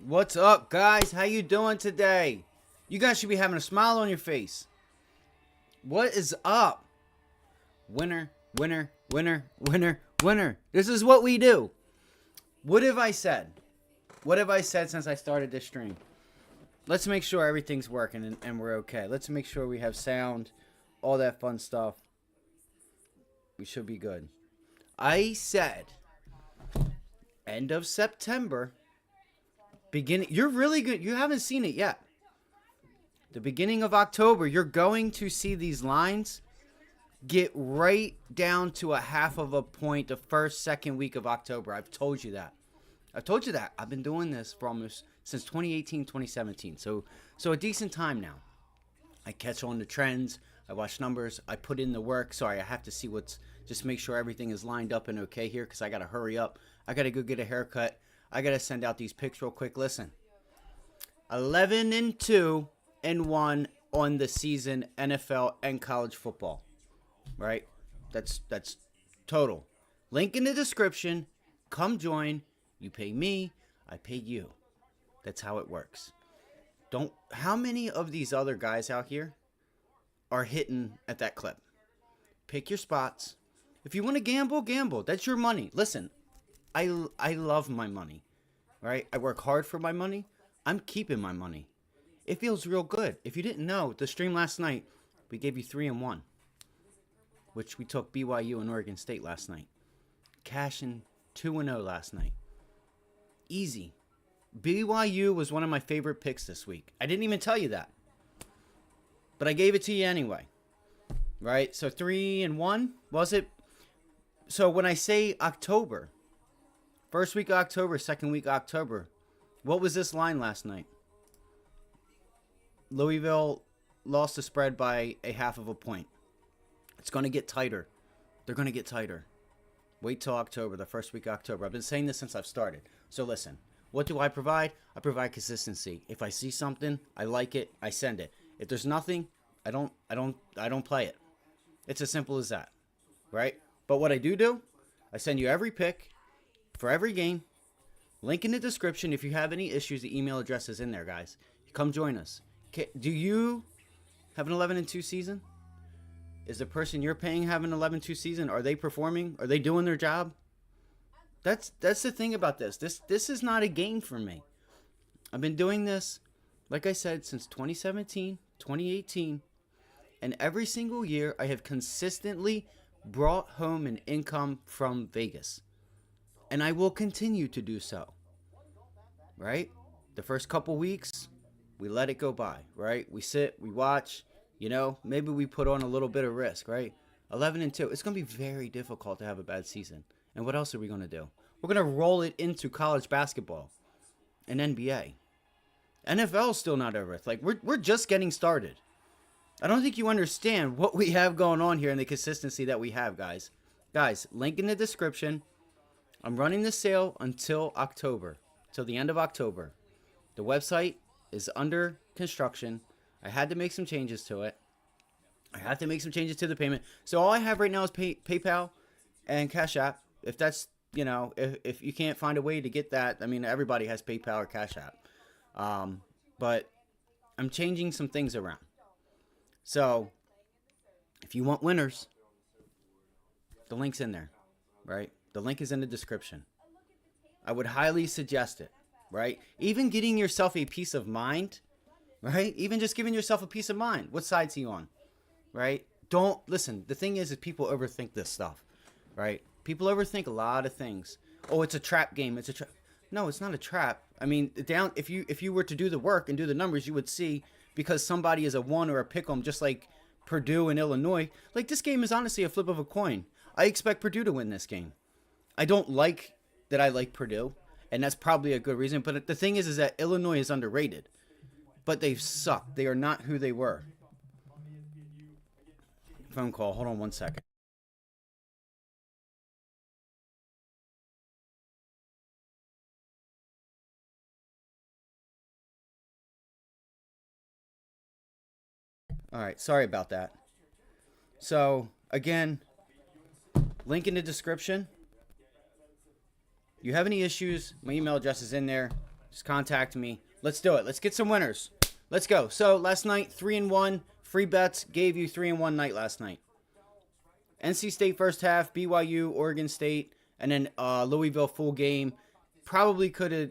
What's up, guys? How you doing today? You guys should be having a smile on your face. What is up? Winner, winner, winner, winner, winner. This is what we do. What have I said? What have I said since I started this stream? Let's make sure everything's working and we're okay. Let's make sure we have sound, all that fun stuff. We should be good. I said end of September. Beginning, you're really good. You haven't seen it yet. The beginning of October, you're going to see these lines get right down to a half of a point the first, second week of October. I've told you that. I've been doing this for almost since 2018, 2017. So a decent time now. I catch on the trends. I watch numbers. I put in the work. Sorry, I have to see just make sure everything is lined up and okay here because I got to hurry up. I got to go get a haircut. I got to send out these pics real quick. Listen, 11-2-1 on the season, NFL and college football, right? That's total. Link in the description. Come join. You pay me, I pay you. That's how it works. How many of these other guys out here are hitting at that clip? Pick your spots. If you want to gamble, gamble. That's your money. Listen, I love my money, right? I work hard for my money. I'm keeping my money. It feels real good. If you didn't know, the stream last night, we gave you 3-1, which we took BYU and Oregon State last night. Cashing 2-0 last night. Easy. BYU was one of my favorite picks this week. I didn't even tell you that, but I gave it to you anyway, right? So 3-1, was it? So when I say October, first week of October, second week of October, what was this line last night? Louisville lost the spread by a half of a point. It's going to get tighter. They're going to get tighter. Wait till October, the first week of October. I've been saying this since I've started. So listen, what do I provide? I provide consistency. If I see something, I like it, I send it. If there's nothing, I don't play it. It's as simple as that, right? But what I do, I send you every pick for every game. Link in the description. If you have any issues, the email address is in there, guys. Come join us. Do you have an 11-2 season? Is the person you're paying have an 11-2 season? Are they performing? Are they doing their job? That's the thing about this. This is not a game for me. I've been doing this, like I said, since 2017, 2018. And every single year, I have consistently brought home an income from Vegas. And I will continue to do so. Right? The first couple weeks, we let it go by, right? We sit, we watch, maybe we put on a little bit of risk, right? 11-2. It's going to be very difficult to have a bad season. And what else are we going to do? We're going to roll it into college basketball and NBA. NFL is still not over. Like we're just getting started. I don't think you understand what we have going on here and the consistency that we have, guys. Guys, link in the description. I'm running the sale until October, till the end of October. The website is under construction. I had to make some changes to it. I have to make some changes to the payment. So all I have right now is PayPal and Cash App. If that's, if you can't find a way to get that, I mean, everybody has PayPal or Cash App. But I'm changing some things around. So if you want winners, the link's in there, right? The link is in the description. I would highly suggest it, right? Even getting yourself a peace of mind, right? Even just giving yourself a peace of mind. What side's he on, right? Listen, the thing is people overthink this stuff, right? People overthink a lot of things. Oh, it's a trap game. It's a trap. No, it's not a trap. I mean, if you were to do the work and do the numbers, you would see because somebody is a 1 or a pick 'em, just like Purdue and Illinois. Like this game is honestly a flip of a coin. I expect Purdue to win this game. I don't like that I like Purdue, and that's probably a good reason. But the thing is that Illinois is underrated. But they've sucked. They are not who they were. Phone call. Hold on one second. All right. Sorry about that. So, again, link in the description. You have any issues, my email address is in there. Just contact me. Let's do it. Let's get some winners. Let's go. So last night, 3-1. Free bets gave you 3-1 night last night. NC State first half, BYU, Oregon State, and then Louisville full game. Probably could have,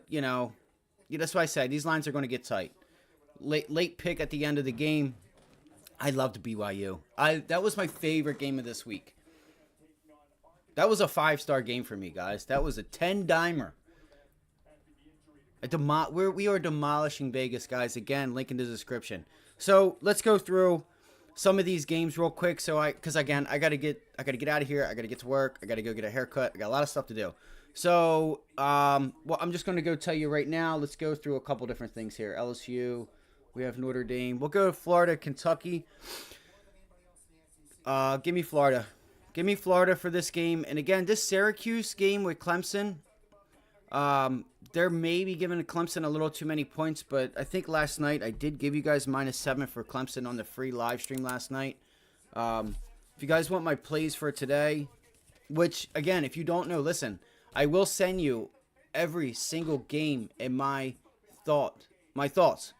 that's why I said these lines are going to get tight. Late pick at the end of the game. I loved BYU. That was my favorite game of this week. That was a 5-star game for me, guys. That was a 10-dimer. We are demolishing Vegas, guys. Again, link in the description. So let's go through some of these games real quick. Because again, I gotta get out of here. I gotta get to work. I gotta go get a haircut. I got a lot of stuff to do. So, well, I'm just gonna go tell you right now. Let's go through a couple different things here. LSU. We have Notre Dame. We'll go to Florida, Kentucky. Give me Florida. Give me Florida for this game. And again, this Syracuse game with Clemson. They're maybe giving Clemson a little too many points, but I think last night I did give you guys -7 for Clemson on the free live stream last night. If you guys want my plays for today, which again, if you don't know, listen, I will send you every single game in my thoughts.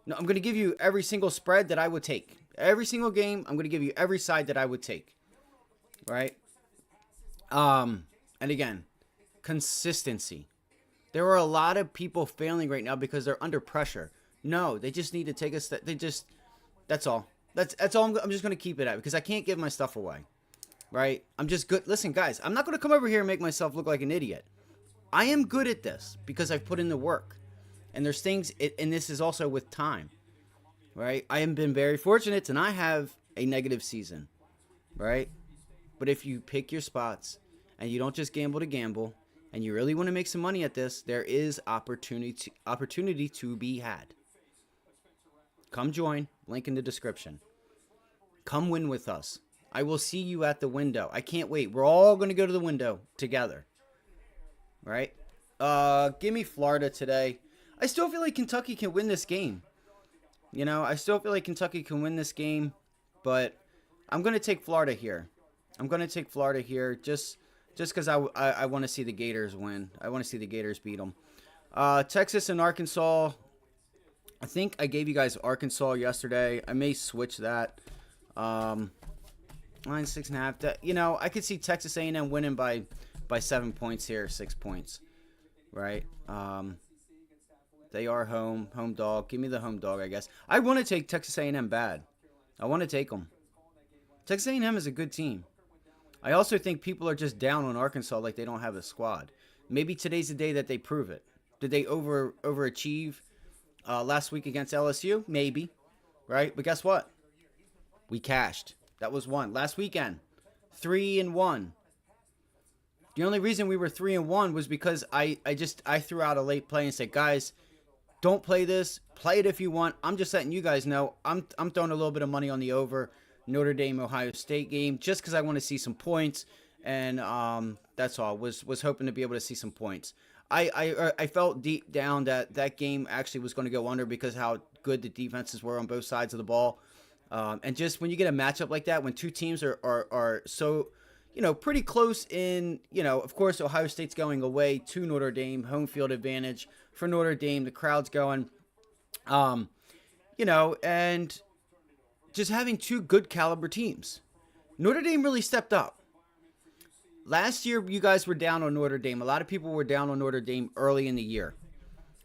No, I'm going to give you every single spread that I would take. Every single game, I'm going to give you every side that I would take. Right? And again, consistency. There are a lot of people failing right now because they're under pressure. No, they just need to take a step. That's all. That's all I'm just going to keep it at because I can't give my stuff away. Right? I'm just good. Listen, guys, I'm not going to come over here and make myself look like an idiot. I am good at this because I've put in the work. And there's things, and this is also with time, right? I have been very fortunate, and I have a negative season, right? But if you pick your spots, and you don't just gamble to gamble, and you really want to make some money at this, there is opportunity to be had. Come join, link in the description. Come win with us. I will see you at the window. I can't wait. We're all going to go to the window together, right? Give me Florida today. I still feel like Kentucky can win this game. I still feel like Kentucky can win this game, but I'm going to take Florida here. Just because I want to see the Gators win. I want to see the Gators beat them. Texas and Arkansas. I think I gave you guys Arkansas yesterday. I may switch that. Line 6.5. I could see Texas A&M winning by 7 points here, 6 points. Right? They are home dog. Give me the home dog, I guess. I want to take Texas A&M bad. I want to take them. Texas A&M is a good team. I also think people are just down on Arkansas like they don't have a squad. Maybe today's the day that they prove it. Did they overachieve last week against LSU? Maybe, right? But guess what? We cashed. That was one. Last weekend, 3-1. The only reason we were 3-1 was because I threw out a late play and said, guys, don't play this. Play it if you want. I'm just letting you guys know. I'm throwing a little bit of money on the over Notre Dame Ohio State game just because I want to see some points, and that's all. Was hoping to be able to see some points. I felt deep down that game actually was going to go under because how good the defenses were on both sides of the ball, and just when you get a matchup like that, when two teams are so pretty close in, of course, Ohio State's going away to Notre Dame, home field advantage for Notre Dame. The crowd's going, and just having two good caliber teams. Notre Dame really stepped up. Last year, you guys were down on Notre Dame. A lot of people were down on Notre Dame early in the year.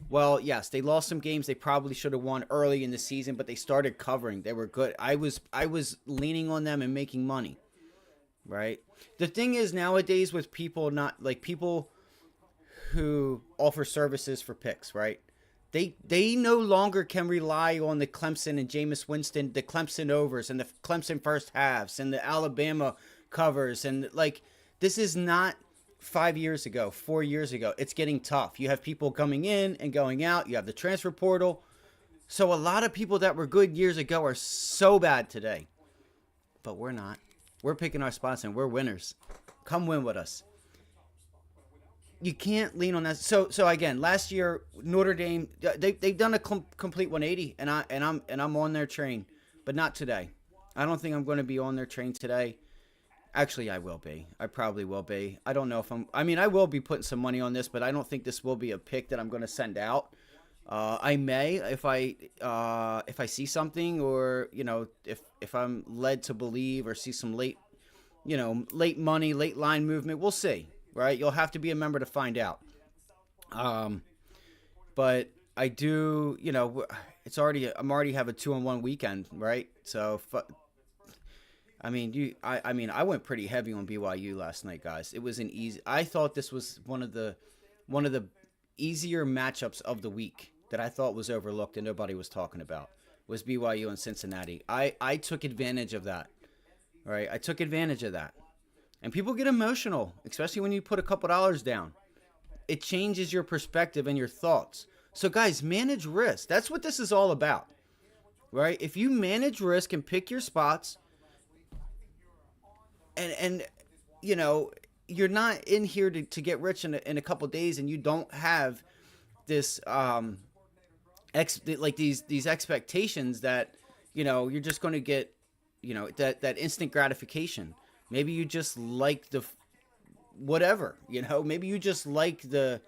Well, yes, they lost some games they probably should have won early in the season, but they started covering. They were good. I was leaning on them and making money. Right? The thing is nowadays with people people who offer services for picks, right? They no longer can rely on the Clemson and Jameis Winston, the Clemson overs and the Clemson first halves and the Alabama covers. And this is not 5 years ago, 4 years ago. It's getting tough. You have people coming in and going out. You have the transfer portal. So a lot of people that were good years ago are so bad today. But we're not. We're picking our spots and we're winners. Come win with us. You can't lean on that. So again, last year Notre Dame they've done a complete 180, and I'm on their train, but not today. I don't think I'm going to be on their train today. Actually, I will be. I probably will be. I don't know if I'm. I mean, I will be putting some money on this, but I don't think this will be a pick that I'm going to send out. I may if I see something, or if I'm led to believe or see some late money, late line movement. We'll see. Right? You'll have to be a member to find out. But I do. I'm already have a 2-on-1 weekend, right? So I went pretty heavy on BYU last night, guys. It was an easy. I thought this was one of the easier matchups of the week that I thought was overlooked and nobody was talking about, was BYU and Cincinnati. I took advantage of that. All right, I took advantage of that. And people get emotional, especially when you put a couple dollars down. It changes your perspective and your thoughts. So guys, manage risk. That's what this is all about. Right? If you manage risk and pick your spots, and you're not in here to get rich in a couple days, and you don't have this these expectations that you're just going to get that instant gratification. Maybe you just like the whatever, maybe you just like the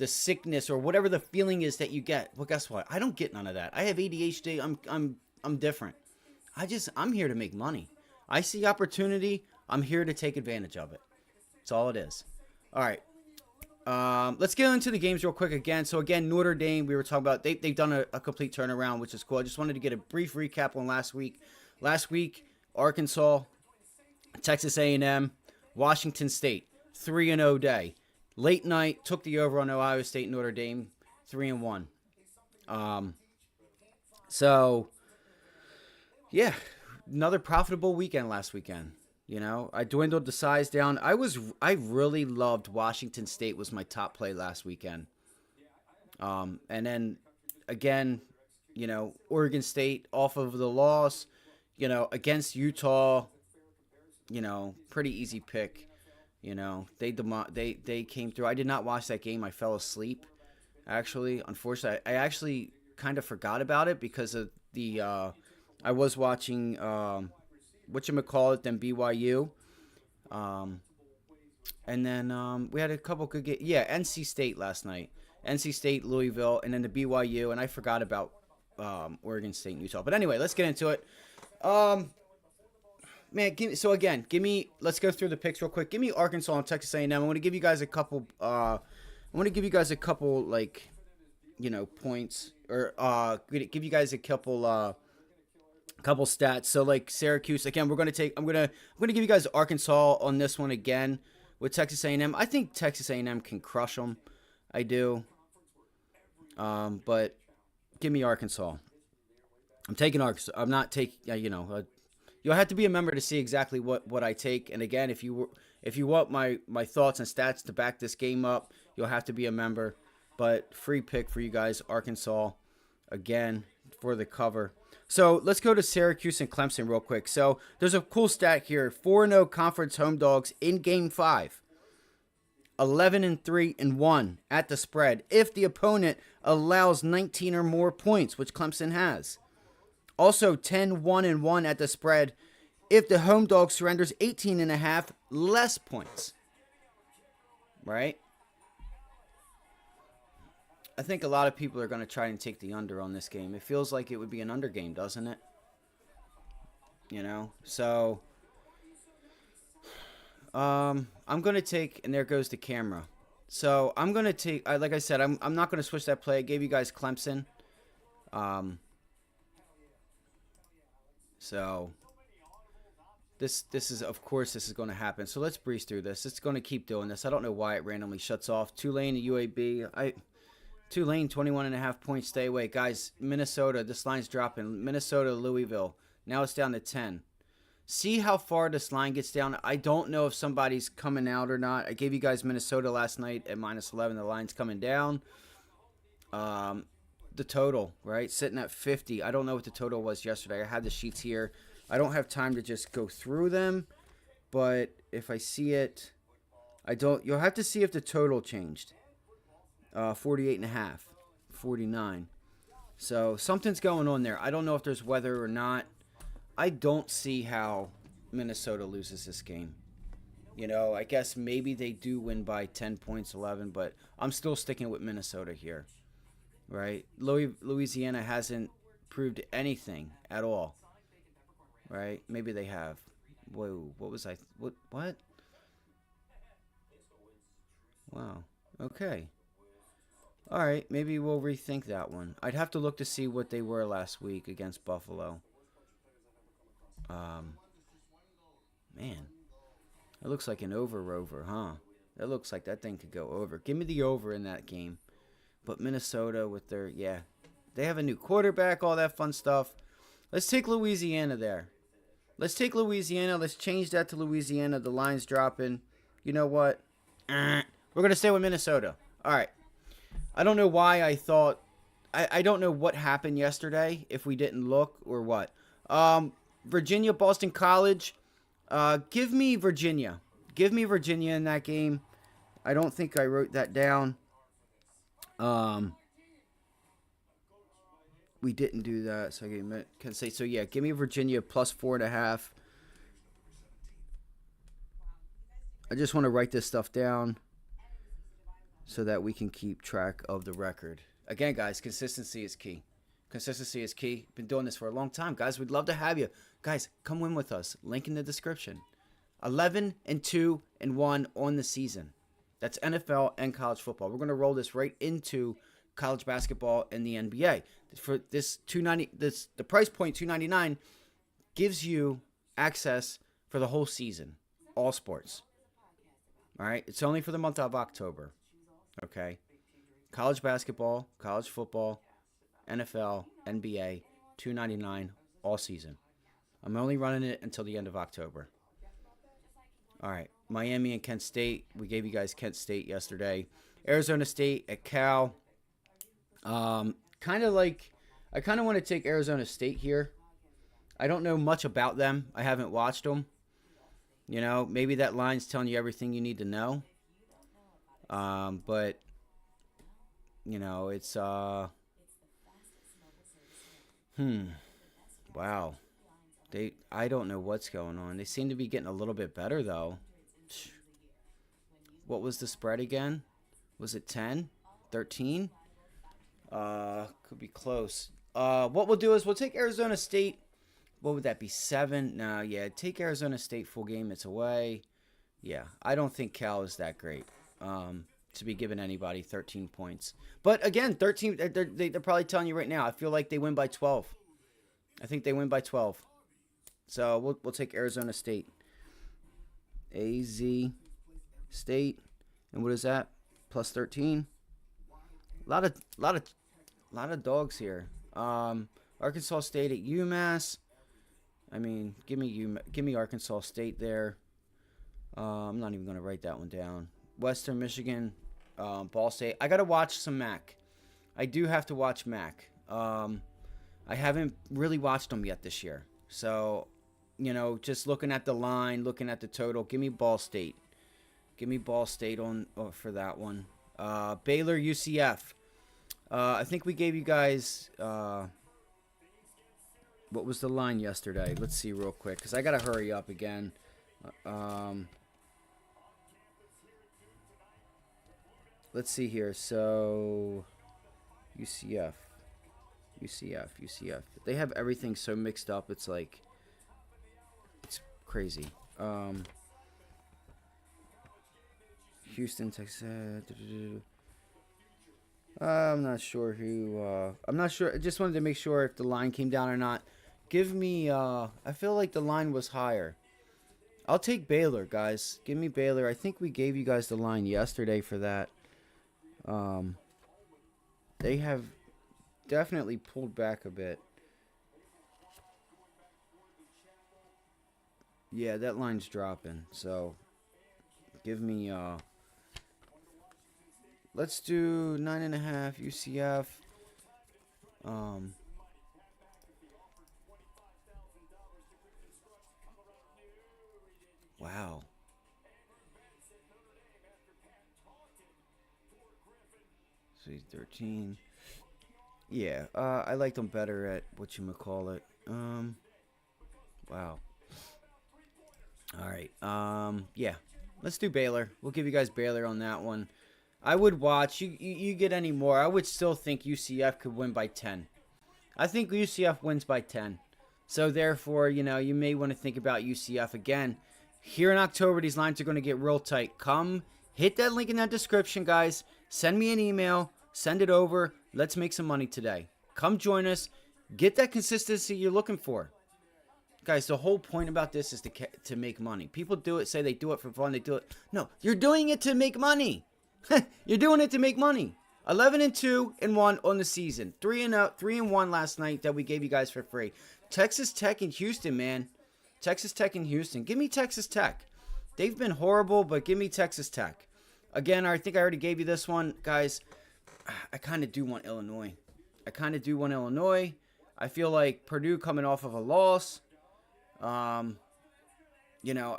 sickness or whatever the feeling is that you get. Well, guess what? I don't get none of that. I have ADHD. I'm different. I'm here to make money. I see opportunity. I'm here to take advantage of it. That's all it is. All right. Let's get into the games real quick again. So again, Notre Dame, we were talking about, they've done a complete turnaround, which is cool. I just wanted to get a brief recap on last week. Last week, Arkansas, Texas A&M, Washington State, 3-0 day. Late night, took the over on Ohio State and Notre Dame, 3-1. So, yeah, another profitable weekend last weekend. I dwindled the size down. I really loved Washington State was my top play last weekend. And then, again, Oregon State off of the loss, against Utah, pretty easy pick. They came through. I did not watch that game. I fell asleep. Actually, unfortunately, I actually kind of forgot about it because of the I was watching whatchamacallit, then BYU. And then we had a couple good games. Yeah, NC State last night. NC State, Louisville, and then the BYU, and I forgot about Oregon State and Utah. But anyway, let's get into it. Man, let's go through the picks real quick. Give me Arkansas and Texas A&M. I want to give you guys a couple points, or give you guys a couple stats. So like Syracuse, again, I'm gonna give you guys Arkansas on this one again with Texas A&M. I think Texas A&M can crush them. I do. But give me Arkansas. I'm taking Arkansas. I'm not taking. You'll have to be a member to see exactly what I take. And again, if you want my thoughts and stats to back this game up, you'll have to be a member. But free pick for you guys, Arkansas, again, for the cover. So let's go to Syracuse and Clemson real quick. So there's a cool stat here. 4-0 conference home dogs in Game 5. 11-3-1 at the spread if the opponent allows 19 or more points, which Clemson has. Also 10-1-1 at the spread if the home dog surrenders 18.5 less points. Right? I think a lot of people are going to try and take the under on this game. It feels like it would be an under game, doesn't it? So I'm going to take, and there goes the camera. So I'm going to take, like I said, I'm not going to switch that play. I gave you guys Clemson. So this is, of course, this is going to happen. So let's breeze through this. It's going to keep doing this. I don't know why it randomly shuts off. Tulane to UAB. Tulane, 21.5 points. Stay away. Guys, Minnesota, this line's dropping. Minnesota, Louisville. Now it's down to 10. See how far this line gets down. I don't know if somebody's coming out or not. I gave you guys Minnesota last night at -11. The line's coming down. The total, right? Sitting at 50. I don't know what the total was yesterday. I had the sheets here. I don't have time to just go through them. But if I see it, you'll have to see if the total changed. 48.5. 49. So something's going on there. I don't know if there's weather or not. I don't see how Minnesota loses this game. You know, I guess maybe they do win by 10 points, 11, but I'm still sticking with Minnesota here, right? Louisiana hasn't proved anything at all, right? Maybe they have. Whoa, what was I? What? Wow. Okay. All right, maybe we'll rethink that one. I'd have to look to see what they were last week against Buffalo. Um, Man, it looks like an over, huh? That looks like that thing could go over. Give me the over in that game. But Minnesota with their, yeah, they have a new quarterback, all that fun stuff. Let's take Louisiana there. Let's take Louisiana. Let's change that to Louisiana. The line's dropping. You know what? We're going to stay with Minnesota. All right. I don't know why I thought. I don't know what happened yesterday, if we didn't look or what. Virginia, Boston College. Give me Virginia. Give me Virginia in that game. I don't think I wrote that down. We didn't do that, so I can say so. Yeah, give me Virginia plus 4.5. I just want to write this stuff down so that we can keep track of the record. Again, guys, consistency is key. Consistency is key. Been doing this for a long time, guys. We'd love to have you. Guys, come win with us. Link in the description. 11-2-1 on the season. That's NFL and college football. We're going to roll this right into college basketball and the NBA. For this the price point $299 gives you access for the whole season, all sports. All right, it's only for the month of October. Okay, college basketball, college football, NFL, NBA, $299 all season. I'm only running it until the end of October. All right, Miami and Kent State. We gave you guys Kent State yesterday. Arizona State at Cal. I kind of want to take Arizona State here. I don't know much about them. I haven't watched them. You know, maybe that line's telling you everything you need to know. But you know, it's wow. I don't know what's going on. They seem to be getting a little bit better though. What was the spread again? Was it 10? 13? Could be close. What we'll do is we'll take Arizona State. What would that be? 7? No, yeah. Take Arizona State full game. It's away. Yeah, I don't think Cal is that great to be giving anybody 13 points. But again, 13. They're probably telling you right now. I feel like they win by 12. I think they win by 12. So we'll take Arizona State. AZ State, and what is that? Plus 13. A lot of dogs here. Arkansas State at UMass. I mean, give me Arkansas State there. I'm not even going to write that one down. Western Michigan, Ball State. I got to watch some MAC. I do have to watch MAC. I haven't really watched them yet this year. So, you know, just looking at the line, looking at the total, give me Ball State. Give me Ball State for that one. Baylor, UCF. I think we gave you guys... what was the line yesterday? Let's see real quick, because I got to hurry up again. Let's see here. So, UCF. They have everything so mixed up. It's like, it's crazy. Houston, Texas. I'm not sure who. I'm not sure. I just wanted to make sure if the line came down or not. Give me. I feel like the line was higher. I'll take Baylor, guys. Give me Baylor. I think we gave you guys the line yesterday for that. They have definitely pulled back a bit. Yeah, that line's dropping. So, give me. Let's do 9.5 UCF. Wow. So he's 13. Yeah, I liked him better at whatchamacallit. Wow. All right. Yeah. Let's do Baylor. We'll give you guys Baylor on that one. I would watch. You get any more? I would still think UCF could win by 10. I think UCF wins by 10. So therefore, you may want to think about UCF again. Here in October, these lines are going to get real tight. Come hit that link in that description, guys. Send me an email. Send it over. Let's make some money today. Come join us. Get that consistency you're looking for. Guys, the whole point about this is to make money. People do it, say they do it for fun. They do it. No, you're doing it to make money. You're doing it to make money. 11-2-1 on the season. 3-1 last night that we gave you guys for free. Texas Tech and Houston, man. Texas Tech and Houston. Give me Texas Tech. They've been horrible, but give me Texas Tech. Again, I think I already gave you this one. Guys, I kind of do want Illinois. I feel like Purdue coming off of a loss. I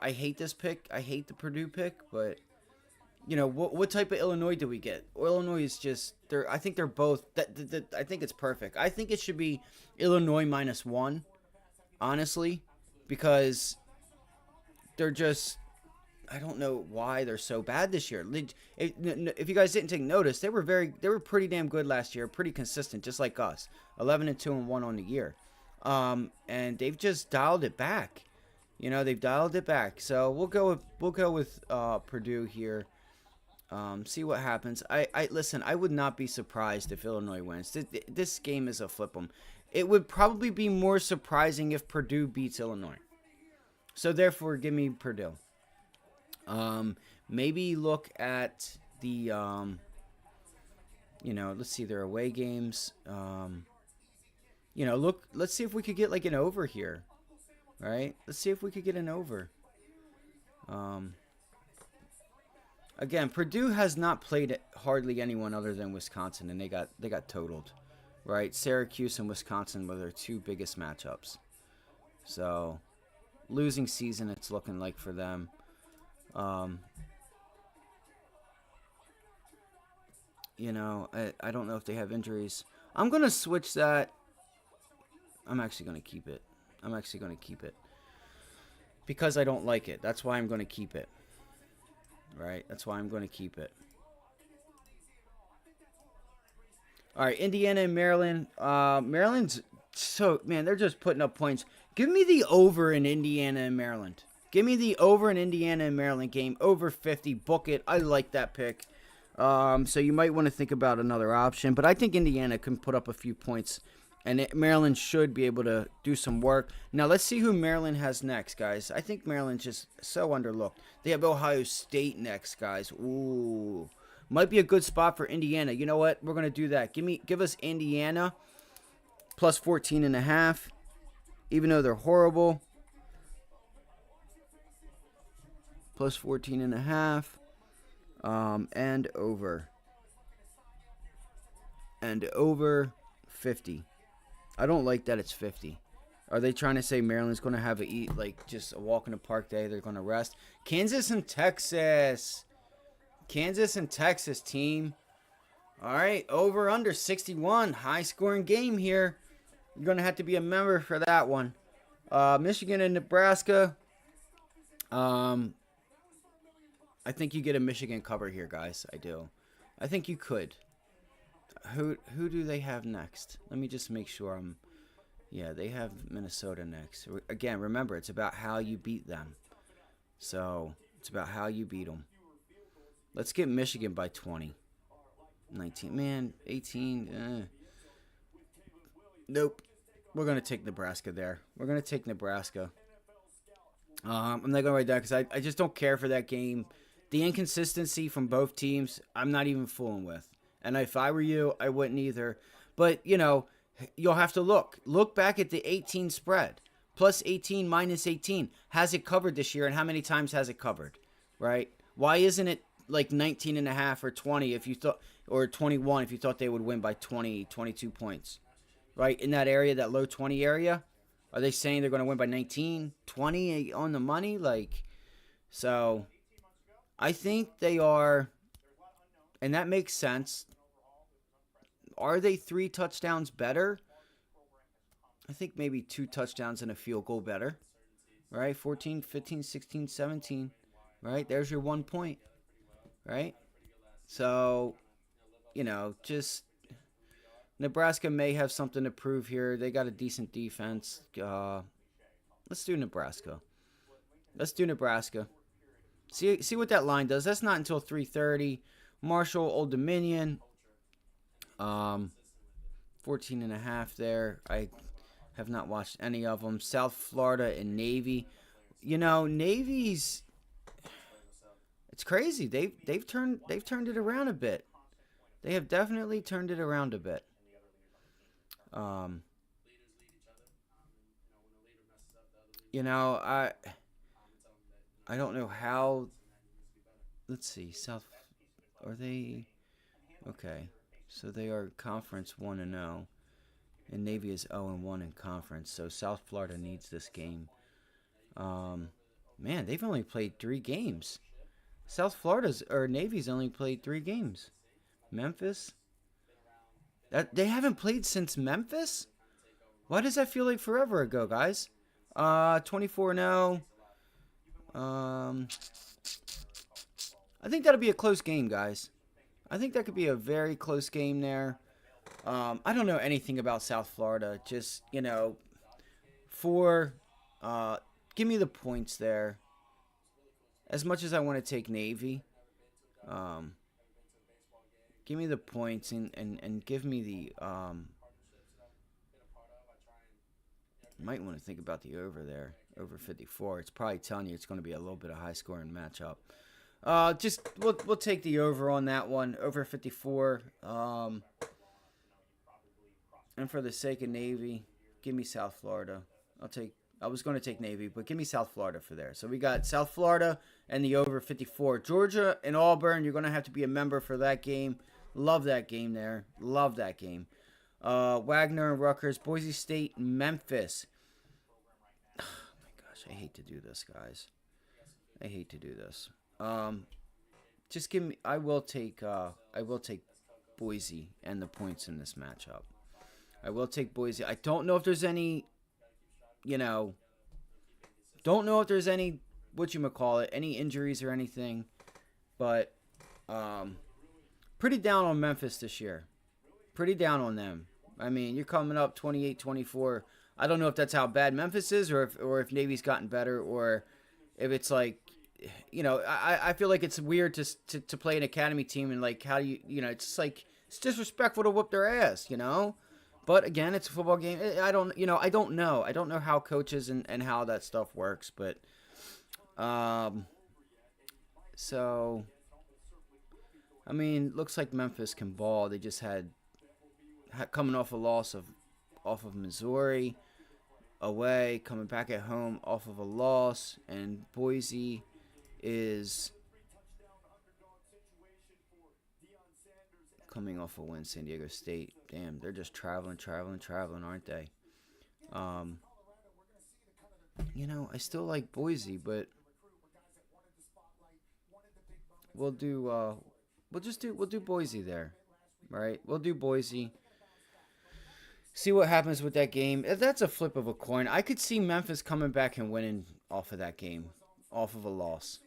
hate this pick. I hate the Purdue pick, but what type of Illinois do we get? Illinois is just I think they're both. I think it's perfect. I think it should be Illinois -1, honestly, because they're just. I don't know why they're so bad this year. If you guys didn't take notice, they were pretty damn good last year, pretty consistent, just like us. 11-2-1 on the year, and they've just dialed it back. They've dialed it back. So we'll go with Purdue here. See what happens. Listen. I would not be surprised if Illinois wins. This game is a flip 'em. It would probably be more surprising if Purdue beats Illinois. So therefore, give me Purdue. Maybe look at the, let's see their away games. Let's see if we could get like an over here, right? Let's see if we could get an over. Again, Purdue has not played hardly anyone other than Wisconsin, and they got totaled, right? Syracuse and Wisconsin were their two biggest matchups. So, losing season it's looking like for them. I don't know if they have injuries. I'm going to switch that. I'm actually going to keep it. Because I don't like it. That's why I'm going to keep it. Right? That's why I'm going to keep it. All right, Indiana and Maryland. Maryland's they're just putting up points. Give me the over in Indiana and Maryland. Give me the over in Indiana and Maryland game. Over 50. Book it. I like that pick. So you might want to think about another option. But I think Indiana can put up a few points. And Maryland should be able to do some work. Now, let's see who Maryland has next, guys. I think Maryland's just so underlooked. They have Ohio State next, guys. Ooh. Might be a good spot for Indiana. You know what? We're going to do that. Give us Indiana plus 14.5. Even though they're horrible. Plus 14.5. And over. And over 50. I don't like that it's 50. Are they trying to say Maryland's going to have just a walk in the park day? They're going to rest. Kansas and Texas. Kansas and Texas, team. All right, over under 61. High scoring game here. You're going to have to be a member for that one. Michigan and Nebraska. I think you get a Michigan cover here, guys. I do. I think you could. Who do they have next? Let me just make sure yeah, they have Minnesota next. Again, remember, it's about how you beat them. So, it's about how you beat them. Let's get Michigan by 20. 19. Man, 18. Nope. We're going to take Nebraska there. We're going to take Nebraska. I'm not going to write that because I just don't care for that game. The inconsistency from both teams, I'm not even fooling with. And if I were you, I wouldn't either. But, you'll have to look. Look back at the 18 spread. Plus 18, minus 18. Has it covered this year, and how many times has it covered? Right? Why isn't it like 19.5 or 20 if you thought, or 21 if you thought they would win by 20, 22 points? Right? In that area, that low 20 area? Are they saying they're going to win by 19, 20 on the money? So, I think they are, and that makes sense. Are they 3 touchdowns better? I think maybe 2 touchdowns and a field goal better. right? 14, 15, 16, 17, right? There's your 1 point, right? So, just Nebraska may have something to prove here. They got a decent defense. Let's do Nebraska. Let's do Nebraska. See what that line does. That's not until 3:30. Marshall, Old Dominion. 14.5 there. I have not watched any of them. South Florida and Navy. Navy's. It's crazy. They've turned it around a bit. They have definitely turned it around a bit. I don't know how. Let's see. Are they okay? So they are conference 1-0, and Navy is 0-1 in conference. So South Florida needs this game. Man, they've only played 3 games. Navy's only played 3 games. Memphis. They haven't played since Memphis. Why does that feel like forever ago, guys? 24-0. I think that'll be a close game, guys. I think that could be a very close game there. I don't know anything about South Florida. Just, give me the points there. As much as I want to take Navy, give me the points and give me the... might want to think about the over there. Over 54. It's probably telling you it's going to be a little bit of high-scoring matchup. We'll take the over on that one. Over 54. And for the sake of Navy, give me South Florida. I was going to take Navy, but give me South Florida for there. So we got South Florida and the over 54. Georgia and Auburn, you're going to have to be a member for that game. Love that game there. Love that game. Wagner and Rutgers, Boise State, Memphis. Oh my gosh, I hate to do this, guys. I hate to do this. Just give me. I will take Boise and the points in this matchup. I will take Boise. I don't know if there's any. Don't know if there's any any injuries or anything, but pretty down on Memphis this year. Pretty down on them. I mean, you're coming up 28-24. I don't know if that's how bad Memphis is, or if Navy's gotten better, or if it's like, I feel like it's weird to play an academy team and like how do you, it's like it's disrespectful to whoop their ass, But again, it's a football game. I don't know. I don't know how coaches and how that stuff works, but so I mean, looks like Memphis can ball. They just had coming off a loss off of Missouri away, coming back at home off of a loss, and Boise is coming off a win. San Diego State. Damn, they're just traveling, aren't they? I still like Boise, but we'll do Boise there, right? We'll do Boise. See what happens with that game. That's a flip of a coin. I could see Memphis coming back and winning off of that game, off of a loss.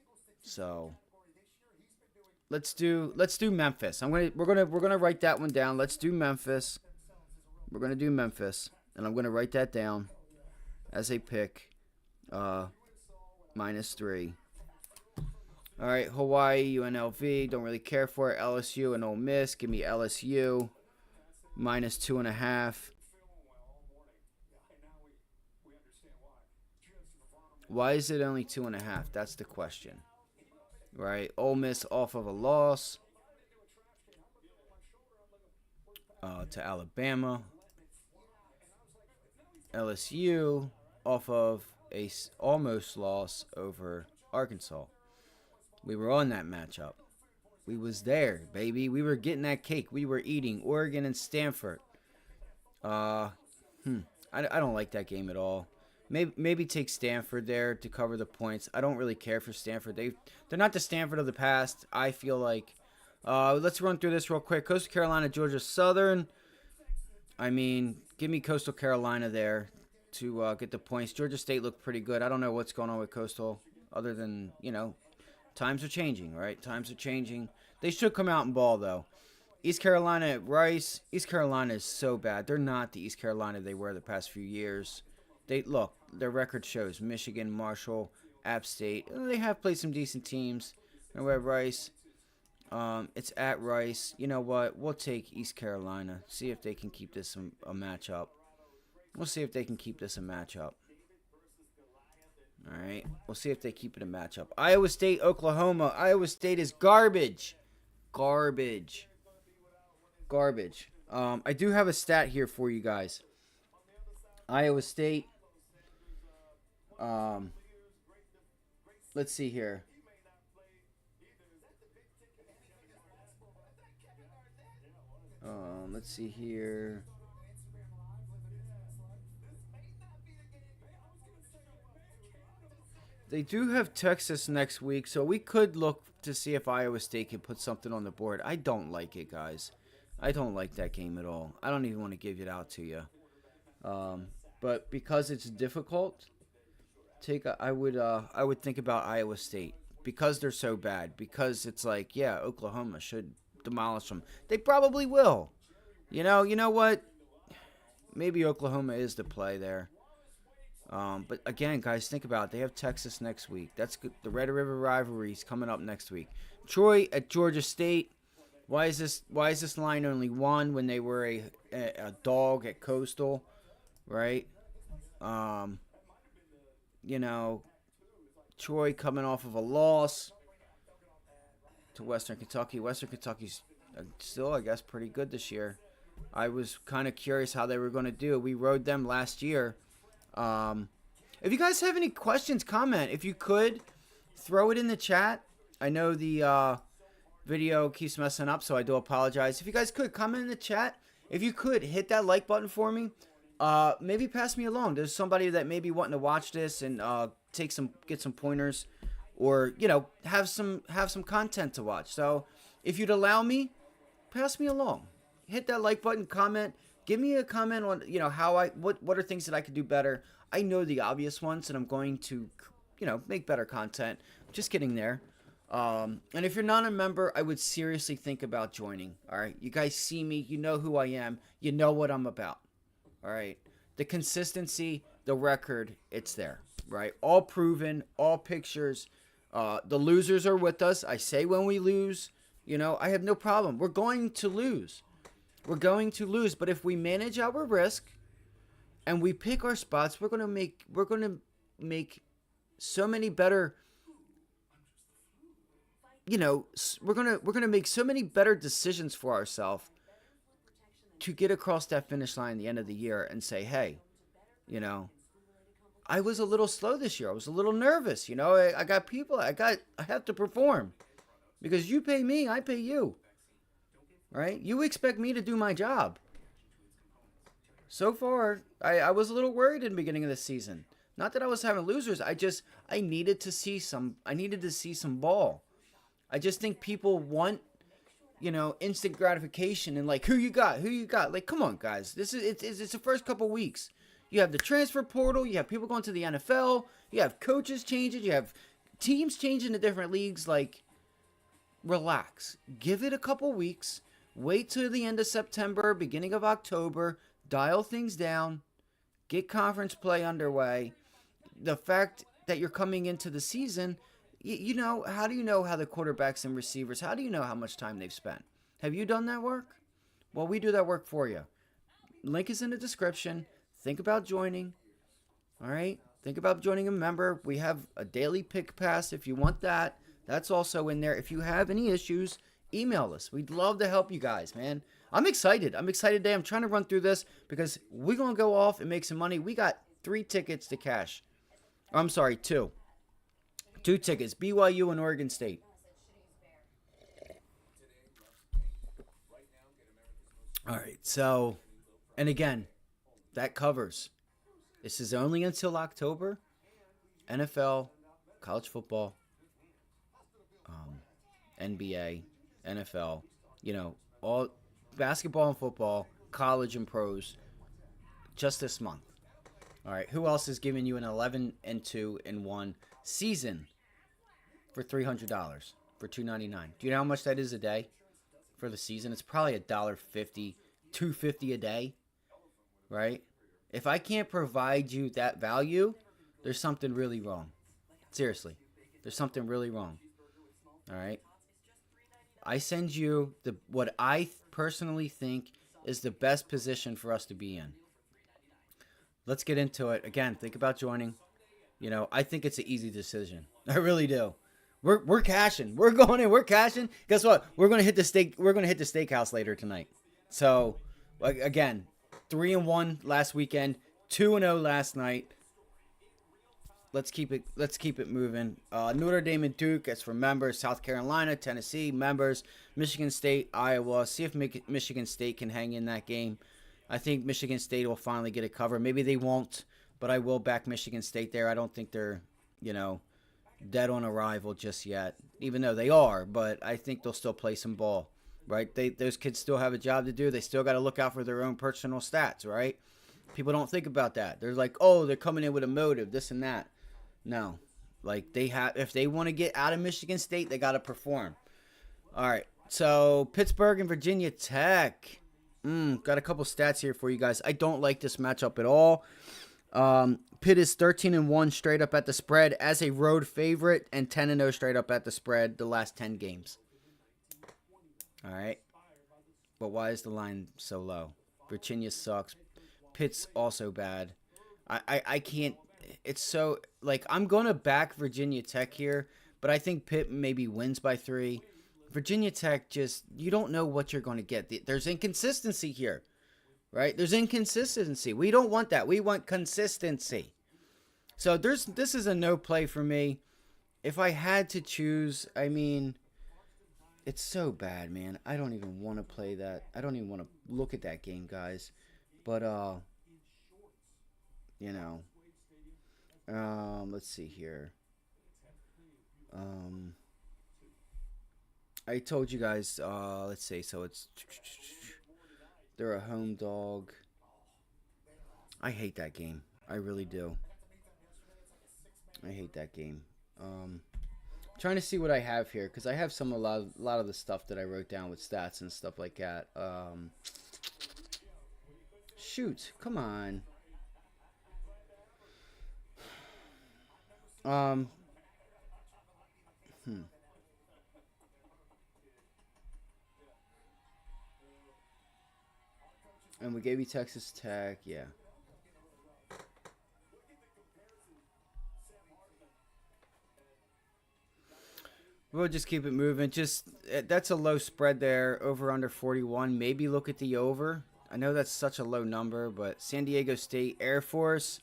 So let's do Memphis. We're gonna write that one down. Let's do Memphis. We're gonna do Memphis, and I'm gonna write that down as a pick. -3. All right, Hawaii, UNLV. Don't really care for it. LSU and Ole Miss. Give me LSU. -2.5. Why is it only 2.5? That's the question. Right? Ole Miss off of a loss to Alabama. LSU off of a almost loss over Arkansas. We were on that matchup. We was there, baby. We were getting that cake. We were eating Oregon and Stanford. I don't like that game at all. Maybe take Stanford there to cover the points. I don't really care for Stanford. They're not the Stanford of the past, I feel like. Let's run through this real quick. Coastal Carolina, Georgia Southern. I mean, give me Coastal Carolina there. to get the points. Georgia State looked pretty good. I don't know what's going on with Coastal other than, times are changing, right? Times are changing. They should come out and ball, though. East Carolina at Rice. East Carolina is so bad. They're not the East Carolina they were the past few years. Their record shows Michigan, Marshall, App State. They have played some decent teams. And we're at Rice. It's at Rice. You know what? We'll take East Carolina. See if they can keep this a matchup. We'll see if they can keep this a matchup. All right. We'll see if they keep it a matchup. Iowa State, Oklahoma. Iowa State is garbage. Garbage. I do have a stat here for you guys. Iowa State. Let's see here. Let's see here. They do have Texas next week, so we could look to see if Iowa State can put something on the board. I don't like it, guys. I don't like that game at all. I don't even want to give it out to you. But because it's difficult, I would think about Iowa State because they're so bad. Because it's like, yeah, Oklahoma should demolish them. They probably will. You know what? Maybe Oklahoma is the play there. But again, guys, think about it. They have Texas next week. That's good. The Red River rivalry is coming up next week. Troy at Georgia State. Why is this line only 1 when they were a dog at Coastal, right? Troy coming off of a loss to Western Kentucky. Western Kentucky's still, I guess, pretty good this year. I was kind of curious how they were going to do. We rode them last year. If you guys have any questions, comment. If you could, throw it in the chat. I know the video keeps messing up, so I do apologize. If you guys could, comment in the chat. If you could, hit that like button for me. Maybe pass me along. There's somebody that may be wanting to watch this and get some pointers, or have some content to watch. So if you'd allow me, pass me along. Hit that like button, comment. Give me a comment on what are things that I could do better. I know the obvious ones, and I'm going to make better content. Just getting there. And if you're not a member, I would seriously think about joining. All right, you guys see me, you know who I am, you know what I'm about. All right, the consistency, the record, it's there. Right, all proven, all pictures. The losers are with us. I say when we lose, I have no problem. We're going to lose. But if we manage our risk and we pick our spots, we're gonna make so many better. We're gonna make so many better decisions for ourselves to get across that finish line at the end of the year and say, hey, I was a little slow this year. I was a little nervous. I got people. I have to perform because you pay me, I pay you. Right? You expect me to do my job. So far, I was a little worried in the beginning of the season. Not that I was having losers. I needed to see some ball. I just think people want, instant gratification and like, who you got? Like, come on, guys. It's the first couple weeks. You have the transfer portal. You have people going to the NFL. You have coaches changing. You have teams changing to different leagues. Like, relax. Give it a couple weeks. Wait till the end of September, beginning of October. Dial things down. Get conference play underway. The fact that you're coming into the season, how do you know how the quarterbacks and receivers, how do you know how much time they've spent? Have you done that work? Well, we do that work for you. Link is in the description. Think about joining. All right? Think about joining a member. We have a daily pick pass if you want that. That's also in there. If you have any issues, email us. We'd love to help you guys, man. I'm excited. today. I'm trying to run through this because we're going to go off and make some money. We got 3 tickets to cash. I'm sorry, 2. 2 tickets. BYU and Oregon State. All right. So, and again, that covers. This is only until October. NFL, college football, NBA, NFL, all basketball and football, college and pros, just this month. All right. Who else is giving you an 11-2-1 season for $300 for $2.99? Do you know how much that is a day for the season? It's probably $1.50, $2.50 a day, right? If I can't provide you that value, there's something really wrong. Seriously, there's something really wrong. All right. I send you what I personally think is the best position for us to be in. Let's get into it. Again, think about joining. I think it's an easy decision. I really do. We're cashing. We're going in. We're cashing. Guess what? We're gonna hit the steak. We're gonna hit the steakhouse later tonight. So, again, 3-1 last weekend, 2-0 last night. Let's keep it moving. Notre Dame and Duke, as for members. South Carolina, Tennessee, members. Michigan State, Iowa. See if Michigan State can hang in that game. I think Michigan State will finally get a cover. Maybe they won't, but I will back Michigan State there. I don't think they're, dead on arrival just yet, even though they are. But I think they'll still play some ball, right? Those kids still have a job to do. They still got to look out for their own personal stats, right? People don't think about that. They're like, oh, they're coming in with a motive, this and that. No, if they want to get out of Michigan State, they got to perform. All right, so Pittsburgh and Virginia Tech. Got a couple stats here for you guys. I don't like this matchup at all. Pitt is 13-1 straight up at the spread as a road favorite, and 10-0 straight up at the spread the last 10 games. All right, but why is the line so low? Virginia sucks. Pitt's also bad. I can't. It's so, I'm going to back Virginia Tech here, but I think Pitt maybe wins by 3. Virginia Tech you don't know what you're going to get. There's inconsistency here, right? There's inconsistency. We don't want that. We want consistency. So this is a no play for me. If I had to choose, it's so bad, man. I don't even want to play that. I don't even want to look at that game, guys. But, let's see here. I told you guys, let's see, so they're a home dog. I hate that game. I really do. I hate that game. Trying to see what I have here, because I have a lot of the stuff that I wrote down with stats and stuff like that. Shoot, come on. And we gave you Texas Tech, yeah. We'll just keep it moving. That's a low spread there, over under 41. Maybe look at the over. I know that's such a low number, but San Diego State, Air Force.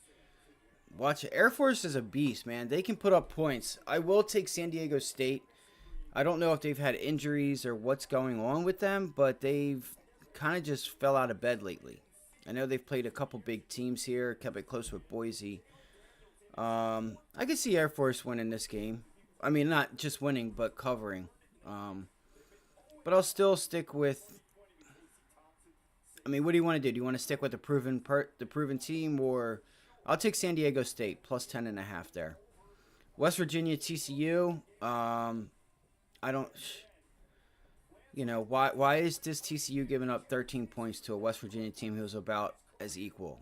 Watch it. Air Force is a beast, man. They can put up points. I will take San Diego State. I don't know if they've had injuries or what's going on with them, but they've kind of just fell out of bed lately. I know they've played a couple big teams here, kept it close with Boise. I could see Air Force winning this game. I mean, not just winning, but covering. But I'll still stick with. What do you want to do? Do you want to stick with the proven team, or I'll take San Diego State plus 10.5 there. West Virginia TCU. I don't. Why is this TCU giving up 13 points to a West Virginia team who's about as equal?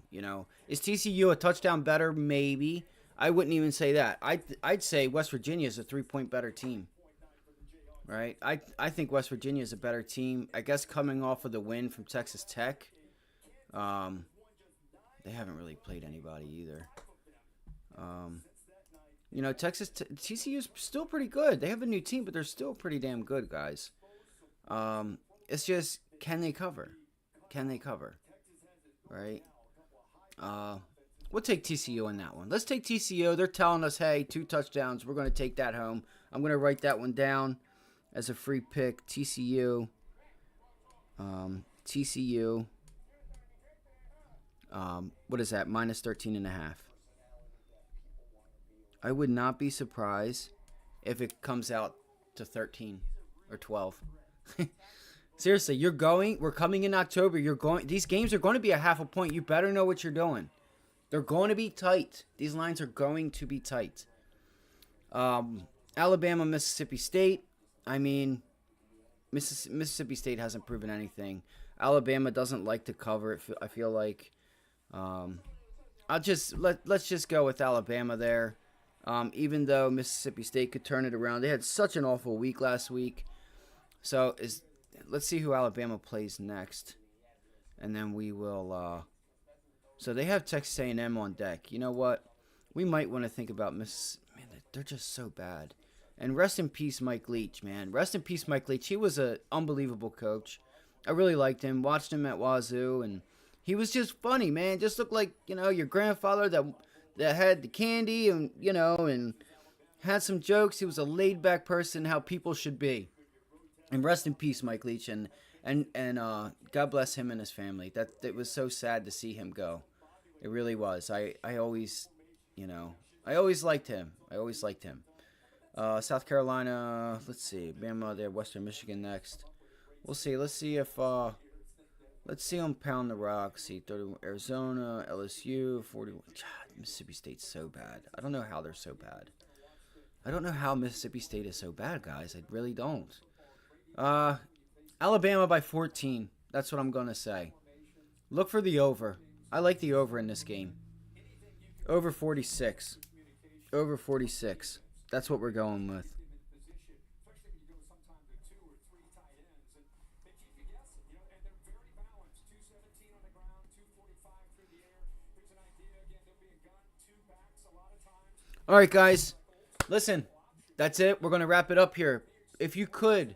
Is TCU a touchdown better? Maybe. I wouldn't even say that. I'd say West Virginia is a 3-point better team. Right? I think West Virginia is a better team. I guess coming off of the win from Texas Tech, they haven't really played anybody either. TCU is still pretty good. They have a new team, but they're still pretty damn good, guys. It's just, can they cover? Can they cover? Right? We'll take TCU on that one. Let's take TCU. They're telling us, hey, 2 touchdowns. We're going to take that home. I'm going to write that one down as a free pick. TCU. What is that? Minus 13.5. I would not be surprised if it comes out to 13 or 12. Seriously, we're coming in October. These games are going to be a half a point. You better know what you're doing. They're going to be tight. These lines are going to be tight. Alabama, Mississippi State. I mean, Mississippi State hasn't proven anything. Alabama doesn't like to cover it. I feel like. Let's just go with Alabama there. Even though Mississippi State could turn it around, they had such an awful week last week. So let's see who Alabama plays next, and then we will. So they have Texas A&M on deck. You know what? We might want to think about Miss. Man, they're just so bad. And rest in peace, Mike Leach. Man, rest in peace, Mike Leach. He was an unbelievable coach. I really liked him. Watched him at Wazoo, and he was just funny, man. Just looked like, your grandfather that had the candy and, and had some jokes. He was a laid-back person, how people should be. And rest in peace, Mike Leach, and God bless him and his family. It was so sad to see him go. It really was. I always liked him. South Carolina, let's see. Bama there, Western Michigan next. We'll see. Let's see them pound the rock. See, 31, Arizona, LSU, 41. God, Mississippi State's so bad. I don't know how they're so bad. I don't know how Mississippi State is so bad, guys. I really don't. Alabama by 14. That's what I'm going to say. Look for the over. I like the over in this game. Over 46. Over 46. That's what we're going with. All right, guys. Listen, that's it. We're going to wrap it up here. If you could,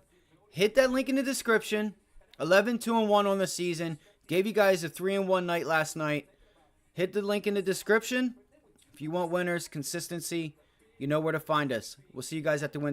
hit that link in the description. 11-2-1 on the season. Gave you guys a 3-1 night last night. Hit the link in the description. If you want winners, consistency, you know where to find us. We'll see you guys at the win.